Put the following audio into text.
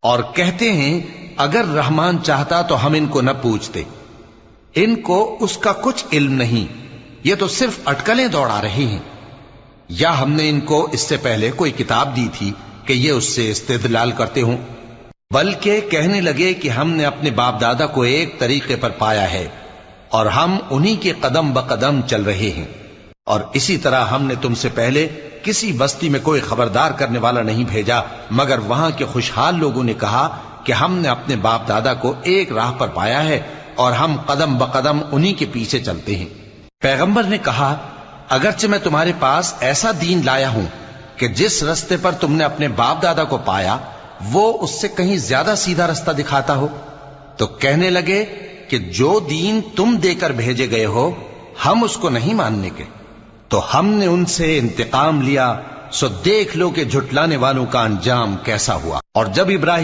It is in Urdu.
اور کہتے ہیں اگر رحمان چاہتا تو ہم ان کو نہ پوچھتے، ان کو اس کا کچھ علم نہیں، یہ تو صرف اٹکلیں دوڑا رہے ہیں۔ یا ہم نے ان کو اس سے پہلے کوئی کتاب دی تھی کہ یہ اس سے استدلال کرتے ہوں؟ بلکہ کہنے لگے کہ ہم نے اپنے باپ دادا کو ایک طریقے پر پایا ہے اور ہم انہی کے قدم بقدم چل رہے ہیں، اور اسی طرح ہم نے تم سے پہلے کسی بستی میں کوئی خبردار کرنے والا نہیں بھیجا مگر وہاں کے خوشحال لوگوں نے کہا کہ ہم نے اپنے باپ دادا کو ایک راہ پر پایا ہے اور ہم قدم بقدم انہی کے پیچھے چلتے ہیں۔ پیغمبر نے کہا اگرچہ میں تمہارے پاس ایسا دین لایا ہوں کہ جس رستے پر تم نے اپنے باپ دادا کو پایا وہ اس سے کہیں زیادہ سیدھا رستہ دکھاتا ہو، تو کہنے لگے کہ جو دین تم دے کر بھیجے گئے ہو ہم اس کو نہیں ماننے کے، تو ہم نے ان سے انتقام لیا، سو دیکھ لو کہ جھٹلانے والوں کا انجام کیسا ہوا۔ اور جب ابراہیم